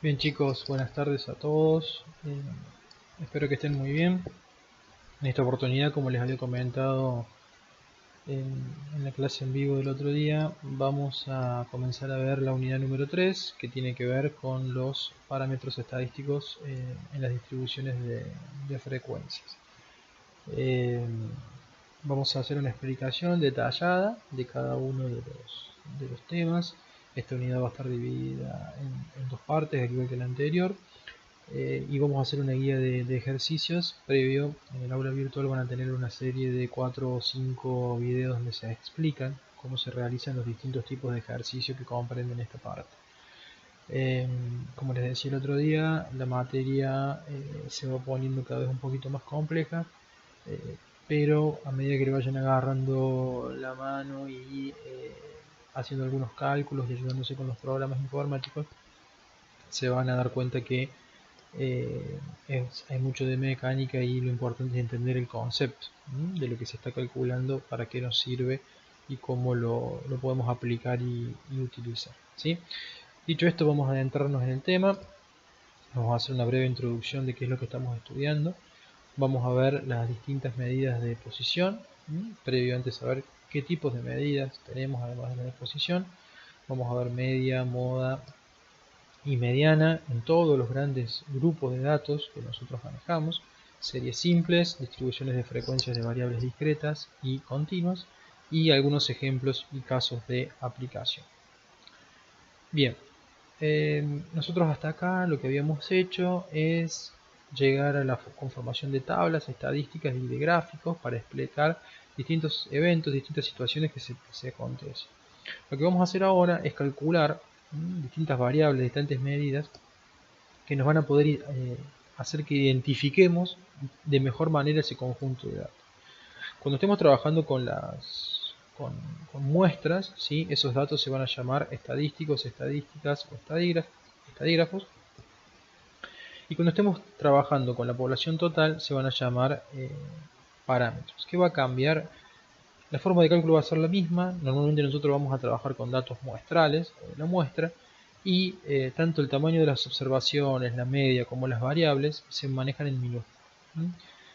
Bien chicos, buenas tardes a todos. Espero que estén muy bien. En esta oportunidad, como les había comentado en la clase en vivo del otro día, vamos a comenzar a ver la unidad número 3, que tiene que ver con los parámetros estadísticos en las distribuciones de frecuencias. Vamos a hacer una explicación detallada de cada uno de los temas. Esta unidad va a estar dividida en dos partes, al igual que la anterior. Y vamos a hacer una guía de ejercicios previo. En el aula virtual van a tener una serie de 4 o 5 videos donde se explican cómo se realizan los distintos tipos de ejercicios que comprenden esta parte. Como les decía el otro día, la materia se va poniendo cada vez un poquito más compleja, pero a medida que le vayan agarrando la mano y haciendo algunos cálculos y ayudándose con los programas informáticos, se van a dar cuenta que hay mucho de mecánica y lo importante es entender el concepto de lo que se está calculando, para qué nos sirve y cómo lo podemos aplicar y utilizar, ¿sí? Dicho esto, vamos a adentrarnos en el tema. Vamos a hacer una breve introducción de qué es lo que estamos estudiando. Vamos a ver las distintas medidas de posición, previo antes a ver qué tipos de medidas tenemos además de la de posición. Vamos a ver media, moda y mediana en todos los grandes grupos de datos que nosotros manejamos: series simples, distribuciones de frecuencias de variables discretas y continuas, y algunos ejemplos y casos de aplicación. Bien, nosotros hasta acá lo que habíamos hecho es llegar a la conformación de tablas estadísticas y de gráficos para explicar distintos eventos, distintas situaciones que se acontecen. Lo que vamos a hacer ahora es calcular distintas variables, distintas medidas que nos van a poder hacer que identifiquemos de mejor manera ese conjunto de datos. Cuando estemos trabajando con muestras, ¿sí?, esos datos se van a llamar estadísticos, estadísticas o estadígrafos. Y cuando estemos trabajando con la población total, se van a llamar parámetros. ¿Qué va a cambiar? La forma de cálculo va a ser la misma. Normalmente nosotros vamos a trabajar con datos muestrales o de la muestra, y tanto el tamaño de las observaciones, la media, como las variables se manejan en minúsculas.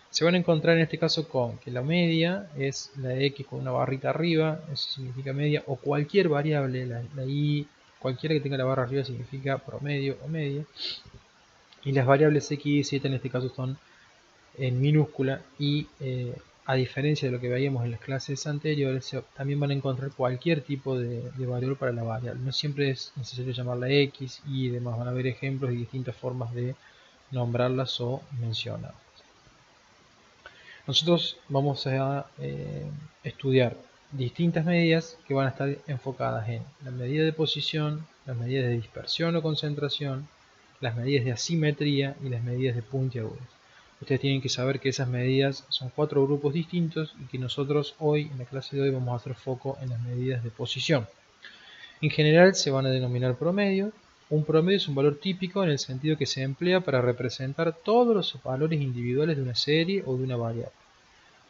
Se van a encontrar en este caso con que la media es la de X con una barrita arriba, eso significa media, o cualquier variable, la Y, cualquiera que tenga la barra arriba significa promedio o media, y las variables X y Z en este caso son en minúscula, y a diferencia de lo que veíamos en las clases anteriores, también van a encontrar cualquier tipo de valor para la variable. No siempre es necesario llamarla X y demás. Van a haber ejemplos y distintas formas de nombrarlas o mencionarlas. Nosotros vamos a estudiar distintas medidas que van a estar enfocadas en la medida de posición, las medidas de dispersión o concentración, las medidas de asimetría y las medidas de puntiagudas. Ustedes tienen que saber que esas medidas son 4 grupos distintos y que nosotros hoy, en la clase de hoy, vamos a hacer foco en las medidas de posición. En general se van a denominar promedio. Un promedio es un valor típico en el sentido que se emplea para representar todos los valores individuales de una serie o de una variable.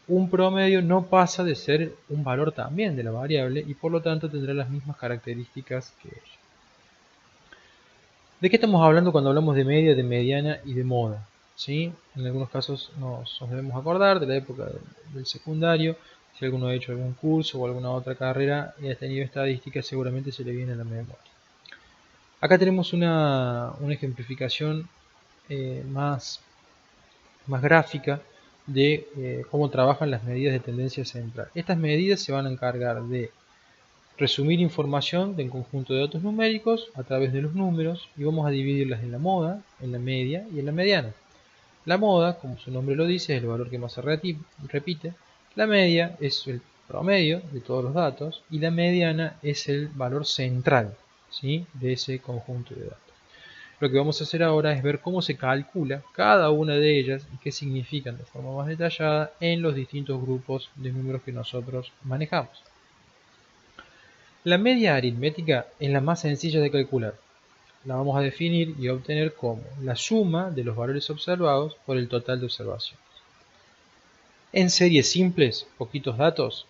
Un promedio no pasa de ser un valor también de la variable y por lo tanto tendrá las mismas características que ella. ¿De qué estamos hablando cuando hablamos de media, de mediana y de moda? ¿Sí? En algunos casos nos debemos acordar de la época del secundario. Si alguno ha hecho algún curso o alguna otra carrera y ha tenido estadística, seguramente se le viene a la memoria. Acá tenemos una ejemplificación más gráfica de cómo trabajan las medidas de tendencia central. Estas medidas se van a encargar de resumir información del conjunto de datos numéricos a través de los números, y vamos a dividirlas en la moda, en la media y en la mediana. La moda, como su nombre lo dice, es el valor que más se repite. La media es el promedio de todos los datos y la mediana es el valor central, ¿sí?, de ese conjunto de datos. Lo que vamos a hacer ahora es ver cómo se calcula cada una de ellas y qué significan de forma más detallada en los distintos grupos de números que nosotros manejamos. La media aritmética es la más sencilla de calcular. La vamos a definir y obtener como la suma de los valores observados por el total de observaciones. En series simples, poquitos datos,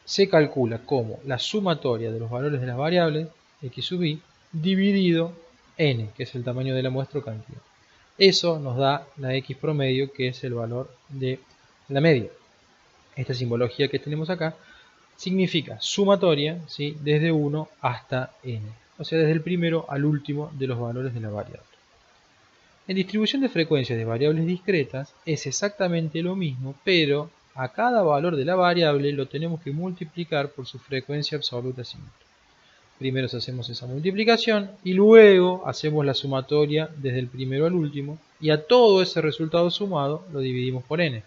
se calcula como la sumatoria de los valores de las variables X sub y dividido n, que es el tamaño de la muestra o cantidad. Eso nos da la x promedio, que es el valor de la media. Esta simbología que tenemos acá significa sumatoria, ¿sí?, desde 1 hasta n, o sea, desde el primero al último de los valores de la variable. En distribución de frecuencias de variables discretas es exactamente lo mismo, pero a cada valor de la variable lo tenemos que multiplicar por su frecuencia absoluta simple. Primero hacemos esa multiplicación y luego hacemos la sumatoria desde el primero al último, y a todo ese resultado sumado lo dividimos por n.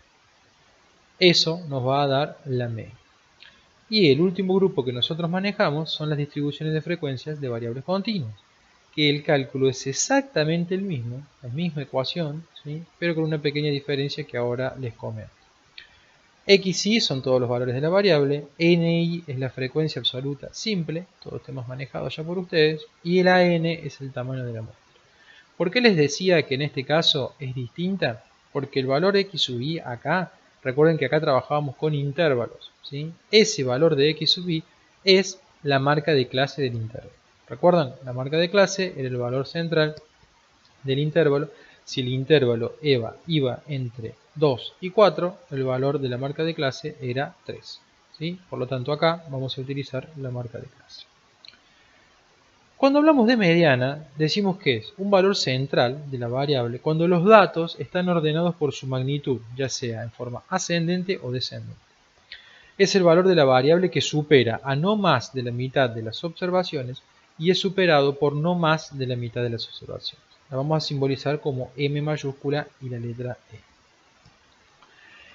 Eso nos va a dar la media. Y el último grupo que nosotros manejamos son las distribuciones de frecuencias de variables continuas, que el cálculo es exactamente el mismo, la misma ecuación, ¿sí?, pero con una pequeña diferencia que ahora les comento. XY son todos los valores de la variable, NI es la frecuencia absoluta simple, todos temas manejados ya por ustedes, y el AN es el tamaño de la muestra. ¿Por qué les decía que en este caso es distinta? Porque el valor X sub I acá, recuerden que acá trabajábamos con intervalos, ¿sí? Ese valor de X sub I es la marca de clase del intervalo. ¿Recuerdan? La marca de clase era el valor central del intervalo. Si el intervalo iba entre 2 y 4, el valor de la marca de clase era 3. ¿Sí? Por lo tanto, acá vamos a utilizar la marca de clase. Cuando hablamos de mediana, decimos que es un valor central de la variable cuando los datos están ordenados por su magnitud, ya sea en forma ascendente o descendente. Es el valor de la variable que supera a no más de la mitad de las observaciones y es superado por no más de la mitad de las observaciones. La vamos a simbolizar como M mayúscula y la letra E.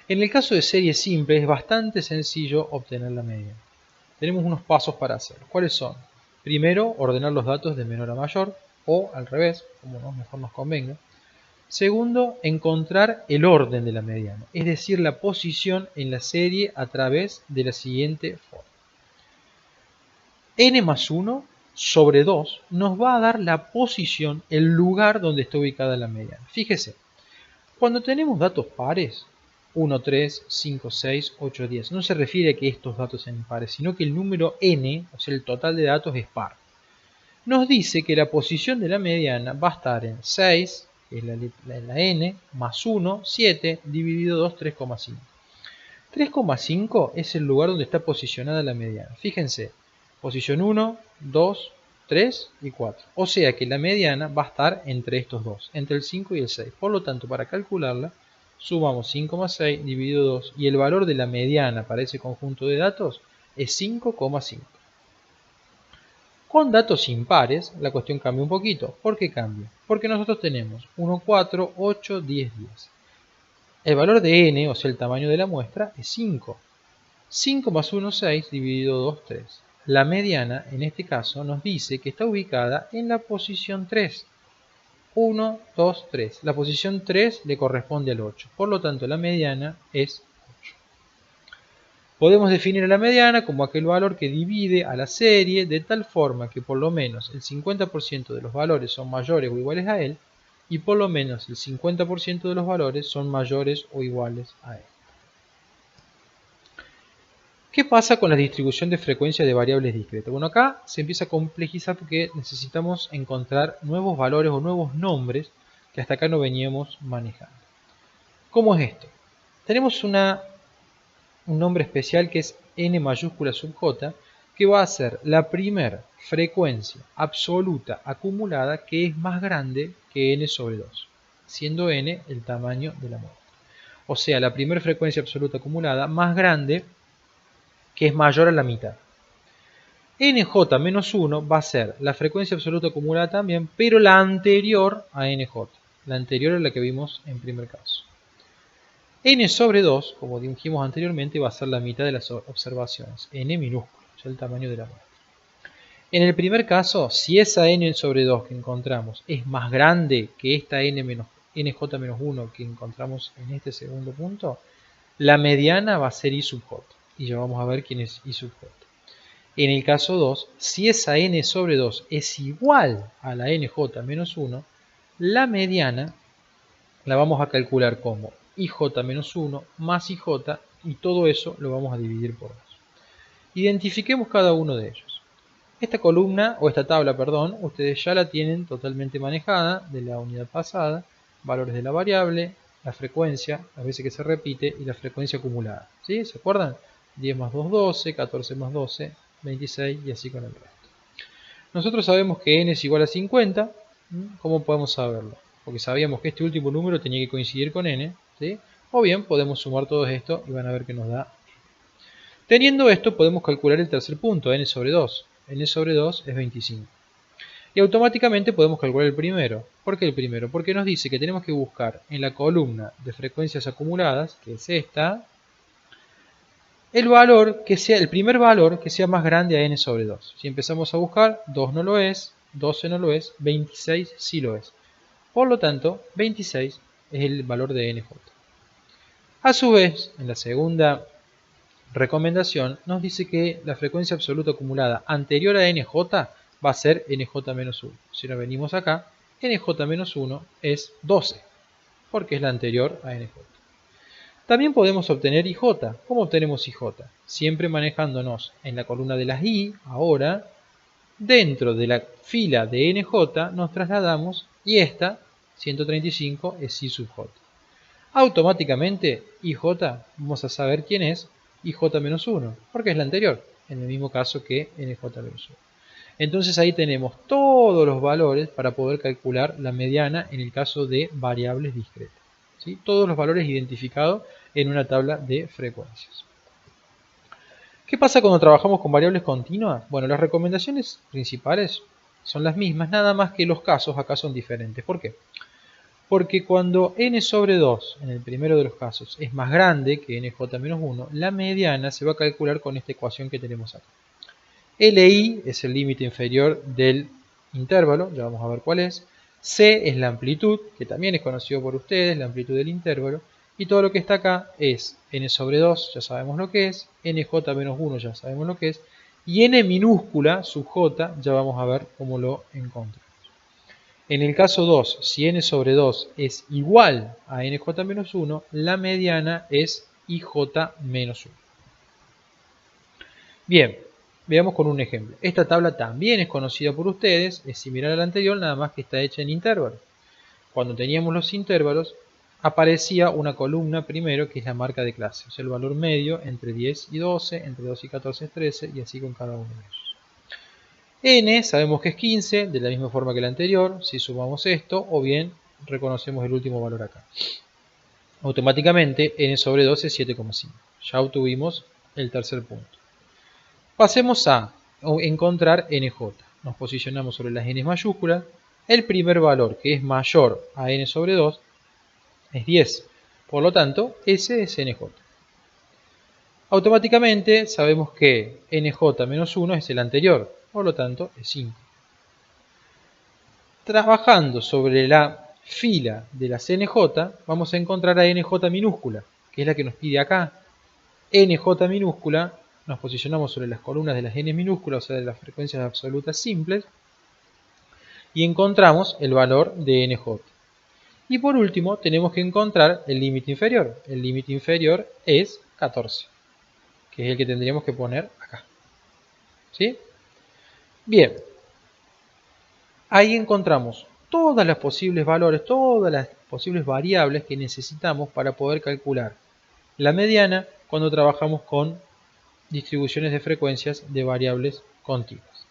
En el caso de serie simple es bastante sencillo obtener la media. Tenemos unos pasos para hacer. ¿Cuáles son? Primero, ordenar los datos de menor a mayor, o al revés, como mejor nos convenga. Segundo, encontrar el orden de la mediana, es decir, la posición en la serie a través de la siguiente forma. N más 1 sobre 2 nos va a dar la posición, el lugar donde está ubicada la mediana. Fíjese, cuando tenemos datos pares, 1, 3, 5, 6, 8, 10. No se refiere a que estos datos sean impares, sino que el número n, o sea, el total de datos, es par. Nos dice que la posición de la mediana va a estar en 6, que es la n, más 1, 7, dividido 2, 3,5. 3,5 es el lugar donde está posicionada la mediana. Fíjense, posición 1, 2, 3 y 4. O sea que la mediana va a estar entre estos dos, entre el 5 y el 6. Por lo tanto, para calcularla, sumamos 5,6 dividido 2 y el valor de la mediana para ese conjunto de datos es 5,5. Con datos impares la cuestión cambia un poquito. ¿Por qué cambia? Porque nosotros tenemos 1, 4, 8, 10, 10. El valor de n, o sea el tamaño de la muestra, es 5. 5 más 1, 6, dividido 2, 3. La mediana, en este caso, nos dice que está ubicada en la posición 3. 1, 2, 3. La posición 3 le corresponde al 8. Por lo tanto, la mediana es 8. Podemos definir a la mediana como aquel valor que divide a la serie de tal forma que por lo menos el 50% de los valores son mayores o iguales a él y por lo menos el 50% de los valores son mayores o iguales a él. ¿Qué pasa con la distribución de frecuencia de variables discretas? Bueno, acá se empieza a complejizar porque necesitamos encontrar nuevos valores o nuevos nombres que hasta acá no veníamos manejando. ¿Cómo es esto? Tenemos un nombre especial que es n mayúscula sub j, que va a ser la primera frecuencia absoluta acumulada que es más grande que n sobre 2, siendo n el tamaño de la muestra. O sea, la primera frecuencia absoluta acumulada más grande que es mayor a la mitad. nj menos 1 va a ser la frecuencia absoluta acumulada también, pero la anterior a nj, la anterior a la que vimos en primer caso. N sobre 2, como dijimos anteriormente, va a ser la mitad de las observaciones, n minúsculo, o sea, el tamaño de la muestra. En el primer caso, si esa n sobre 2 que encontramos es más grande que esta nj menos 1 que encontramos en este segundo punto, la mediana va a ser I sub j, y ya vamos a ver quién es I sub j. En el caso 2, si esa n sobre 2 es igual a la nj menos 1, la mediana la vamos a calcular como ij menos 1 más ij, y todo eso lo vamos a dividir por 2. Identifiquemos cada uno de ellos. Esta columna, o esta tabla, perdón, ustedes ya la tienen totalmente manejada de la unidad pasada, valores de la variable, la frecuencia, las veces que se repite, y la frecuencia acumulada. ¿Sí? ¿Se acuerdan? 10 más 2, 12, 14 más 12, 26 y así con el resto. Nosotros sabemos que n es igual a 50. ¿Cómo podemos saberlo? Porque sabíamos que este último número tenía que coincidir con n, ¿sí? O bien podemos sumar todo esto y van a ver que nos da. Teniendo esto podemos calcular el tercer punto, n sobre 2. n sobre 2 es 25. Y automáticamente podemos calcular el primero. ¿Por qué el primero? Porque nos dice que tenemos que buscar en la columna de frecuencias acumuladas, que es esta, el valor que sea, el primer valor que sea más grande a n sobre 2. Si empezamos a buscar, 2 no lo es, 12 no lo es, 26 sí lo es. Por lo tanto, 26 es el valor de nj. A su vez, en la segunda recomendación, nos dice que la frecuencia absoluta acumulada anterior a nj va a ser nj-1. Si nos venimos acá, nj-1 es 12, porque es la anterior a nj. También podemos obtener IJ. ¿Cómo obtenemos IJ? Siempre manejándonos en la columna de las I, ahora, dentro de la fila de NJ nos trasladamos y esta, 135, es I sub J. Automáticamente, IJ, vamos a saber quién es IJ-1, porque es la anterior, en el mismo caso que NJ-1. Entonces ahí tenemos todos los valores para poder calcular la mediana en el caso de variables discretas. ¿Sí? Todos los valores identificados en una tabla de frecuencias. ¿Qué pasa cuando trabajamos con variables continuas? Bueno, las recomendaciones principales son las mismas, nada más que los casos acá son diferentes. ¿Por qué? Porque cuando n sobre 2, en el primero de los casos, es más grande que nj-1, la mediana se va a calcular con esta ecuación que tenemos acá. Li es el límite inferior del intervalo, ya vamos a ver cuál es. C es la amplitud, que también es conocido por ustedes, la amplitud del intervalo. Y todo lo que está acá es n sobre 2, ya sabemos lo que es, nj-1 ya sabemos lo que es, y n minúscula sub j ya vamos a ver cómo lo encontramos. En el caso 2, si n sobre 2 es igual a nj-1, la mediana es ij-1. Bien, veamos con un ejemplo. Esta tabla también es conocida por ustedes, es similar a la anterior, nada más que está hecha en intervalos. Cuando teníamos los intervalos, aparecía una columna primero que es la marca de clase, o sea, el valor medio entre 10 y 12, entre 2 y 14 es 13, y así con cada uno de ellos. N sabemos que es 15, de la misma forma que la anterior, si sumamos esto, o bien reconocemos el último valor acá. Automáticamente n sobre 2 es 7,5. Ya obtuvimos el tercer punto. Pasemos a encontrar nj. Nos posicionamos sobre las n mayúsculas. El primer valor, que es mayor a n sobre 2, es 10. Por lo tanto, ese es nj. Automáticamente sabemos que nj menos 1 es el anterior. Por lo tanto, es 5. Trabajando sobre la fila de las nj, vamos a encontrar a nj minúscula, que es la que nos pide acá. nj minúscula, nos posicionamos sobre las columnas de las n minúsculas, o sea, de las frecuencias absolutas simples, y encontramos el valor de nj. Y por último, tenemos que encontrar el límite inferior. El límite inferior es 14, que es el que tendríamos que poner acá. ¿Sí? Bien. Ahí encontramos todas las posibles valores, todas las posibles variables que necesitamos para poder calcular la mediana cuando trabajamos con distribuciones de frecuencias de variables continuas.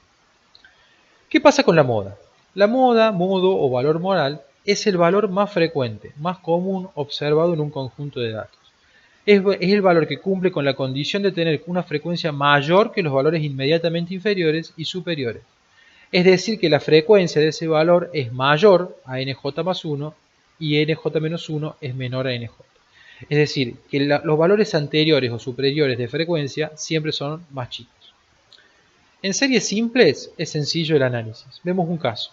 ¿Qué pasa con la moda? La moda, modo o valor modal es el valor más frecuente, más común observado en un conjunto de datos. Es el valor que cumple con la condición de tener una frecuencia mayor que los valores inmediatamente inferiores y superiores. Es decir, que la frecuencia de ese valor es mayor a nj más 1 y nj menos 1 es menor a nj. Es decir, que los valores anteriores o superiores de frecuencia siempre son más chicos. En series simples es sencillo el análisis. Vemos un caso.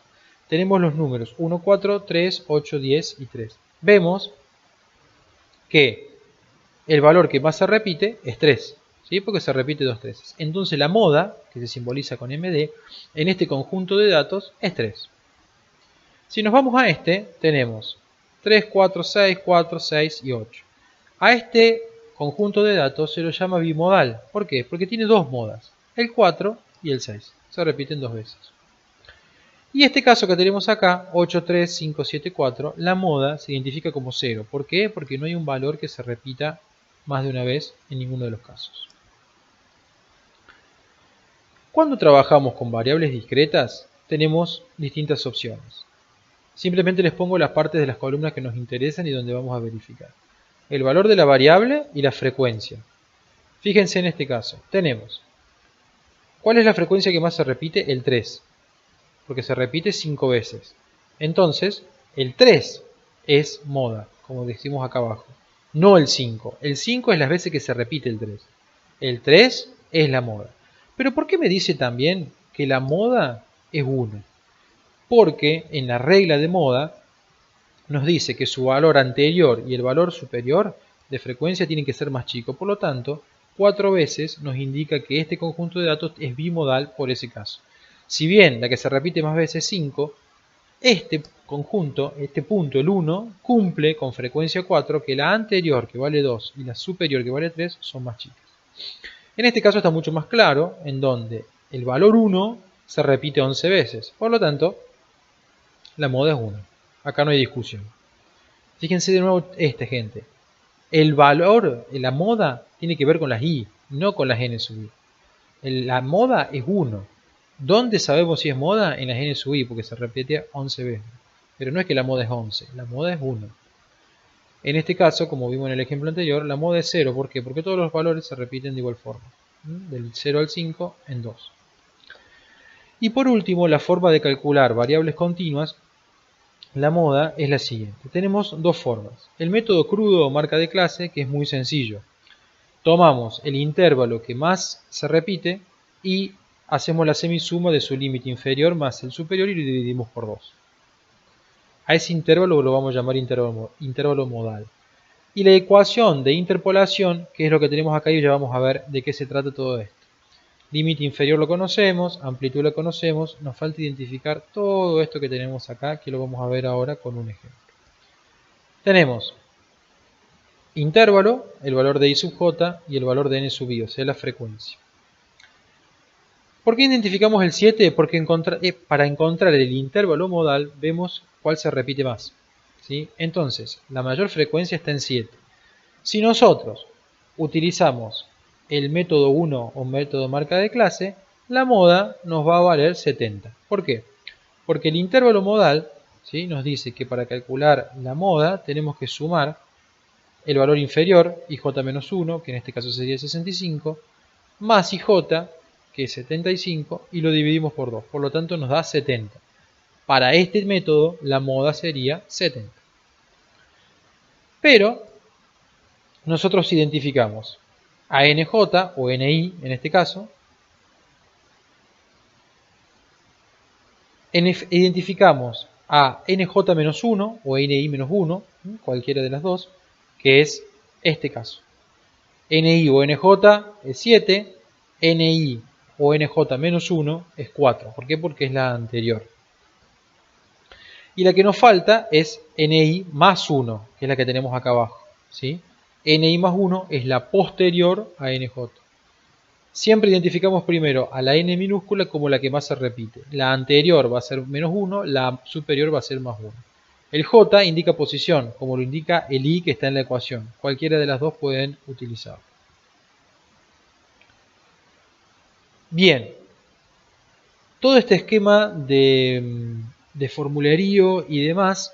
Tenemos los números 1, 4, 3, 8, 10 y 3. Vemos que el valor que más se repite es 3, ¿sí? Porque se repite 2 3. Entonces la moda, que se simboliza con MD, en este conjunto de datos es 3. Si nos vamos a este, tenemos 3, 4, 6, 4, 6 y 8. A este conjunto de datos se lo llama bimodal. ¿Por qué? Porque tiene dos modas, el 4 y el 6. se repiten 2 veces. Y este caso que tenemos acá, 8, 3, 5, 7, 4, la moda se identifica como 0. ¿Por qué? Porque no hay un valor que se repita más de una vez en ninguno de los casos. Cuando trabajamos con variables discretas, tenemos distintas opciones. Simplemente les pongo las partes de las columnas que nos interesan y donde vamos a verificar. El valor de la variable y la frecuencia. Fíjense en este caso, tenemos, ¿cuál es la frecuencia que más se repite? El 3, porque se repite 5 veces. Entonces, el 3 es moda, como decimos acá abajo, no el 5. El 5 es las veces que se repite el 3. El 3 es la moda. Pero ¿por qué me dice también que la moda es 1? Porque en la regla de moda nos dice que su valor anterior y el valor superior de frecuencia tienen que ser más chicos. Por lo tanto, 4 veces nos indica que este conjunto de datos es bimodal por ese caso. Si bien la que se repite más veces es 5, este conjunto, este punto, el 1, cumple con frecuencia 4 que la anterior, que vale 2, y la superior, que vale 3, son más chicas. En este caso está mucho más claro, en donde el valor 1 se repite 11 veces. Por lo tanto, la moda es 1. Acá no hay discusión. Fíjense de nuevo gente. El valor, la moda, tiene que ver con las i, no con las n sub i. La moda es 1. ¿Dónde sabemos si es moda? En las n sub i, porque se repite 11 veces. Pero no es que la moda es 11, la moda es 1. En este caso, como vimos en el ejemplo anterior, la moda es 0. ¿Por qué? Porque todos los valores se repiten de igual forma. Del 0 al 5 en 2. Y por último, la forma de calcular variables continuas, la moda es la siguiente. Tenemos dos formas. El método crudo o marca de clase, que es muy sencillo. Tomamos el intervalo que más se repite y hacemos la semisuma de su límite inferior más el superior y lo dividimos por 2. A ese intervalo lo vamos a llamar intervalo modal. Y la ecuación de interpolación, que es lo que tenemos acá y ya vamos a ver de qué se trata todo esto. Límite inferior lo conocemos, amplitud lo conocemos, nos falta identificar todo esto que tenemos acá, que lo vamos a ver ahora con un ejemplo. Tenemos intervalo, el valor de i sub j y el valor de n sub i, o sea la frecuencia. ¿Por qué identificamos el 7? Porque para encontrar el intervalo modal vemos cuál se repite más. ¿Sí? Entonces, la mayor frecuencia está en 7. Si nosotros utilizamos el método 1 o método marca de clase, la moda nos va a valer 70. ¿Por qué? Porque el intervalo modal, ¿sí?, nos dice que para calcular la moda tenemos que sumar el valor inferior, ij-1, que en este caso sería 65, más ij, que es 75, y lo dividimos por 2. Por lo tanto nos da 70. Para este método la moda sería 70. Pero nosotros identificamos a nj o ni en este caso, identificamos a nj-1 o ni-1, cualquiera de las dos, que es este caso. Ni o nj es 7, ni o nj-1 es 4. ¿Por qué? Porque es la anterior. Y la que nos falta es ni más 1, que es la que tenemos acá abajo, ¿sí? Ni más 1 es la posterior a nj. Siempre identificamos primero a la n minúscula como la que más se repite. La anterior va a ser menos 1, la superior va a ser más 1. El j indica posición, como lo indica el i que está en la ecuación. Cualquiera de las dos pueden utilizarlo. Bien, todo este esquema de formulario y demás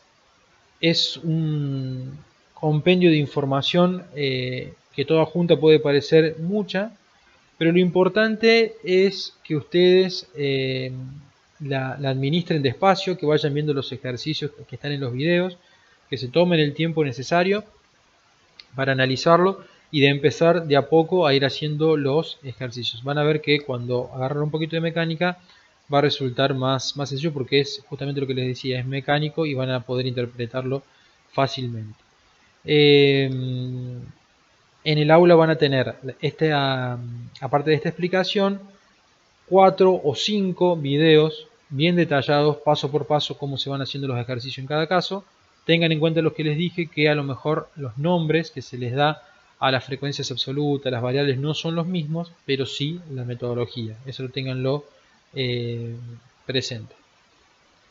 es un compendio de información que toda junta puede parecer mucha, pero lo importante es que ustedes la administren despacio, que vayan viendo los ejercicios que están en los videos, que se tomen el tiempo necesario para analizarlo y de empezar de a poco a ir haciendo los ejercicios. Van a ver que cuando agarran un poquito de mecánica va a resultar más sencillo porque es justamente lo que les decía, es mecánico y van a poder interpretarlo fácilmente. En el aula van a tener, aparte de esta explicación, 4 o 5 videos bien detallados, paso por paso, cómo se van haciendo los ejercicios en cada caso. Tengan en cuenta lo que les dije, que a lo mejor los nombres que se les da a las frecuencias absolutas, las variables, no son los mismos, pero sí la metodología. Eso lo ténganlo presente.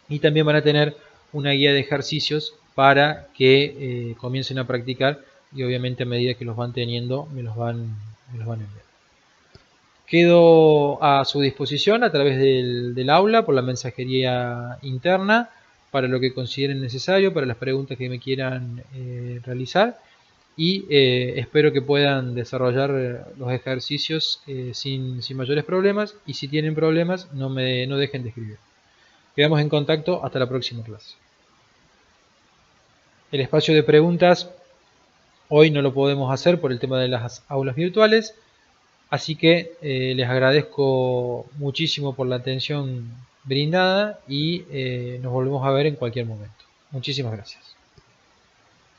Y también van a tener una guía de ejercicios para que comiencen a practicar, y obviamente a medida que los van teniendo me los van enviando. Quedo a su disposición a través del aula por la mensajería interna para lo que consideren necesario, para las preguntas que me quieran realizar, y espero que puedan desarrollar los ejercicios sin mayores problemas, y si tienen problemas no dejen de escribir. Quedamos en contacto hasta la próxima clase. El espacio de preguntas hoy no lo podemos hacer por el tema de las aulas virtuales, así que les agradezco muchísimo por la atención brindada y nos volvemos a ver en cualquier momento. Muchísimas gracias.